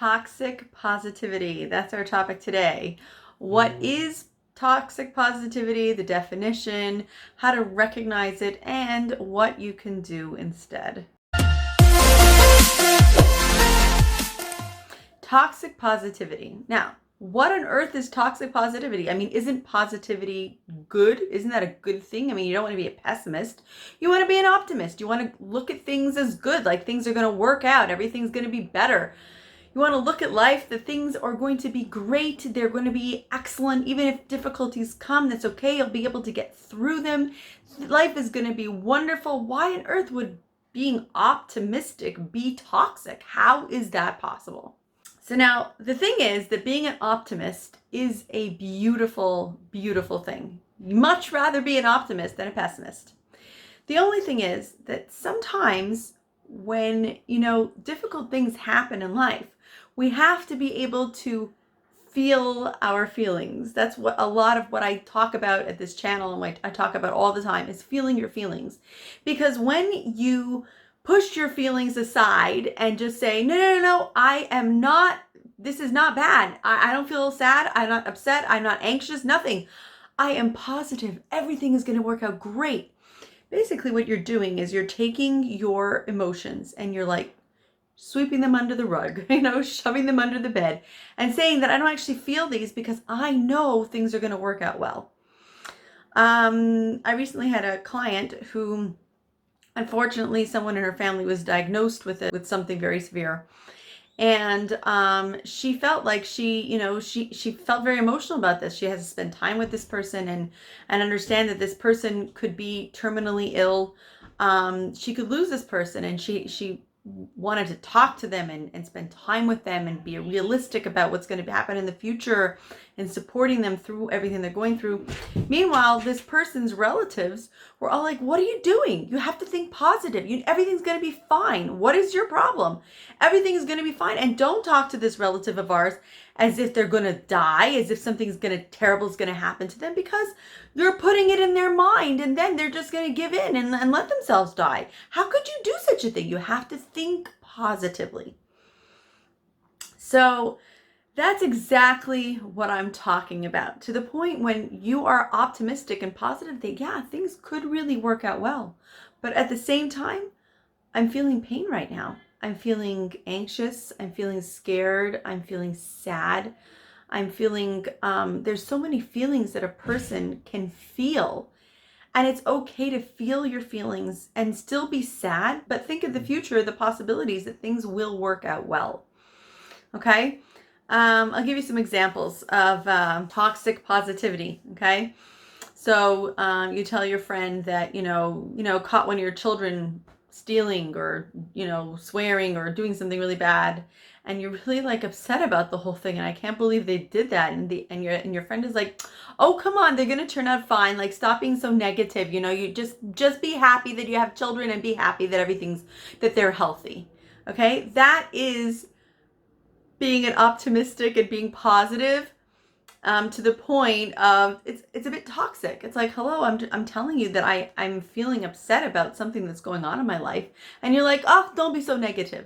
Toxic positivity. That's our topic today. What is toxic positivity, the definition, how to recognize it, and what you can do instead. Toxic positivity. Now, what on earth is toxic positivity? I mean, isn't positivity good? Isn't that a good thing? I mean, you don't want to be a pessimist. You want to be an optimist. You want to look at things as good, like things are going to work out. Everything's going to be better. You want to look at life, that things are going to be great. They're going to be excellent. Even if difficulties come, that's okay. You'll be able to get through them. Life is going to be wonderful. Why on earth would being optimistic be toxic? How is that possible? So now the thing is that being an optimist is a beautiful, beautiful thing. You'd much rather be an optimist than a pessimist. The only thing is that sometimes when, difficult things happen in life, we have to be able to feel our feelings. That's what a lot of what I talk about at this channel and what I talk about all the time is feeling your feelings. Because when you push your feelings aside and just say, no, this is not bad. I don't feel sad. I'm not upset. I'm not anxious, nothing. I am positive. Everything is going to work out great. Basically what you're doing is you're taking your emotions and you're like sweeping them under the rug, shoving them under the bed and saying that I don't actually feel these because I know things are going to work out well. I recently had a client who, unfortunately, someone in her family was diagnosed with something very severe. And she felt like she felt very emotional about this. She has to spend time with this person and understand that this person could be terminally ill. She could lose this person, and she wanted to talk to them and spend time with them and be realistic about what's going to happen in the future and supporting them through everything they're going through. Meanwhile, this person's relatives were all like, what are you doing? You have to think positive. Everything's going to be fine. What is your problem? Everything is going to be fine. And don't talk to this relative of ours as if they're going to die, as if something's terrible is going to happen to them, because they're putting it in their mind and then they're just going to give in and let themselves die. How could you do such a thing? You have to think positively. So that's exactly what I'm talking about, to the point when you are optimistic and positive that, things could really work out well. But at the same time, I'm feeling pain right now. I'm feeling anxious. I'm feeling scared. I'm feeling sad. I'm feeling, there's so many feelings that a person can feel. And it's okay to feel your feelings and still be sad, but think of the future, the possibilities that things will work out well. Okay? I'll give you some examples of toxic positivity. Okay? So you tell your friend that, caught one of your children stealing or, swearing or doing something really bad. And you're really upset about the whole thing. And I can't believe they did that. And your friend is like, oh, come on, they're going to turn out fine. Stop being so negative. You just be happy that you have children and be happy that that they're healthy. Okay. That is being an optimistic and being positive. To the point of it's a bit toxic. It's like, hello, I'm telling you that I'm feeling upset about something that's going on in my life, and you're like, oh, don't be so negative.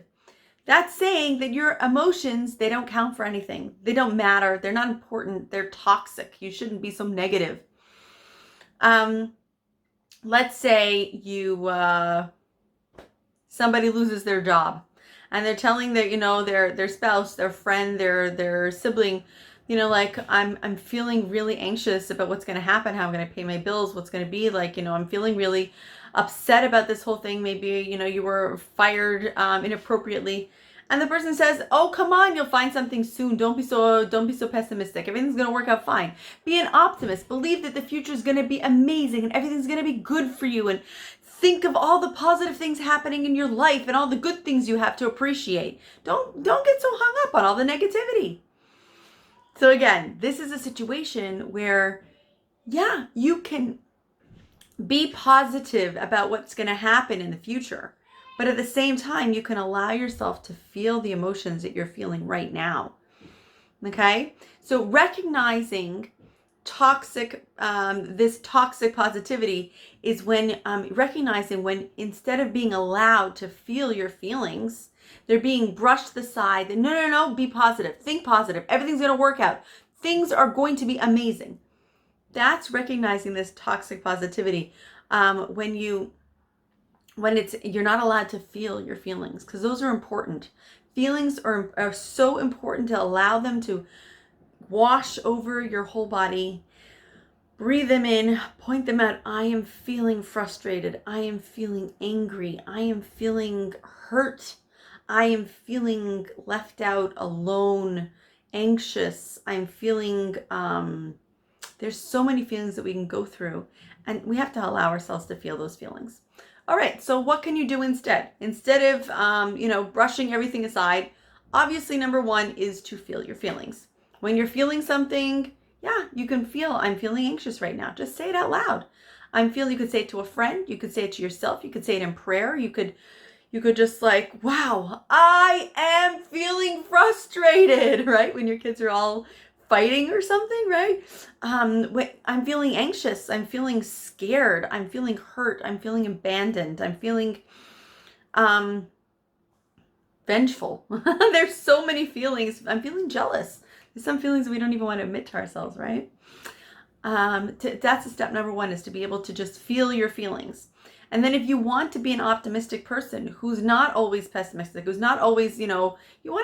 That's saying that your emotions, they don't count for anything. They don't matter. They're not important. They're toxic. You shouldn't be so negative. Let's say somebody loses their job, and they're telling their spouse, their friend, their sibling, I'm feeling really anxious about what's going to happen, how I'm going to pay my bills, what's going to be I'm feeling really upset about this whole thing. Maybe, you were fired inappropriately. And the person says, oh, come on, you'll find something soon. Don't be so pessimistic. Everything's going to work out fine. Be an optimist. Believe that the future is going to be amazing and everything's going to be good for you. And think of all the positive things happening in your life and all the good things you have to appreciate. Don't get so hung up on all the negativity. So again, this is a situation where, you can be positive about what's going to happen in the future. But at the same time, you can allow yourself to feel the emotions that you're feeling right now. Okay? So recognizing this toxic positivity is when recognizing when, instead of being allowed to feel your feelings, They're being brushed aside. No, no, no, be positive. Think positive. Everything's going to work out. Things are going to be amazing. That's recognizing this toxic positivity. When you're not allowed to feel your feelings, because those are important. Feelings are so important to allow them to wash over your whole body. Breathe them in, point them out. I am feeling frustrated. I am feeling angry. I am feeling hurt. I am feeling left out, alone, anxious. I'm feeling, there's so many feelings that we can go through, and we have to allow ourselves to feel those feelings. All right, so what can you do instead? Instead of, brushing everything aside, obviously number one is to feel your feelings. When you're feeling something, yeah, you can feel, I'm feeling anxious right now. Just say it out loud. You could say it to a friend. You could say it to yourself. You could say it in prayer. You could just like, wow, I am feeling frustrated, right? When your kids are all fighting or something, right? I'm feeling anxious. I'm feeling scared. I'm feeling hurt. I'm feeling abandoned. I'm feeling vengeful. There's so many feelings. I'm feeling jealous. There's some feelings we don't even want to admit to ourselves, right? That's step number one, is to be able to just feel your feelings. And then if you want to be an optimistic person who's not always pessimistic, who's not always, you want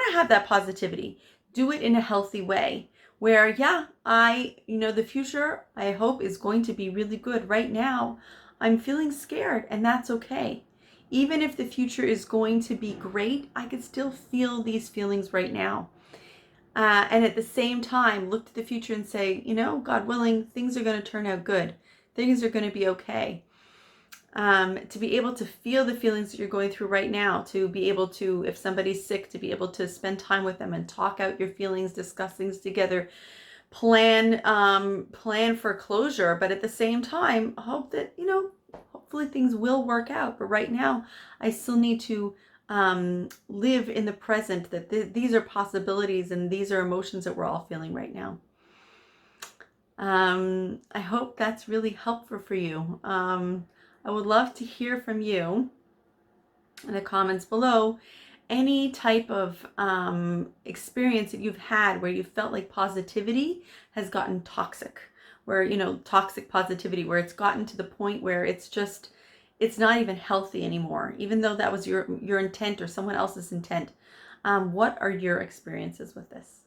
to have that positivity, do it in a healthy way where, yeah, the future, I hope, is going to be really good. Right now, I'm feeling scared, and that's okay. Even if the future is going to be great, I could still feel these feelings right now. And at the same time, look to the future and say, God willing, things are going to turn out good. Things are going to be okay. To be able to feel the feelings that you're going through right now, to be able to, if somebody's sick, to be able to spend time with them and talk out your feelings, discuss things together, plan for closure, but at the same time, hope that, hopefully things will work out. But right now, I still need to live in the present, that these are possibilities and these are emotions that we're all feeling right now. I hope that's really helpful for you. I would love to hear from you in the comments below any type of experience that you've had where you felt like positivity has gotten toxic, where, toxic positivity, where it's gotten to the point where it's not even healthy anymore, even though that was your intent or someone else's intent. What are your experiences with this?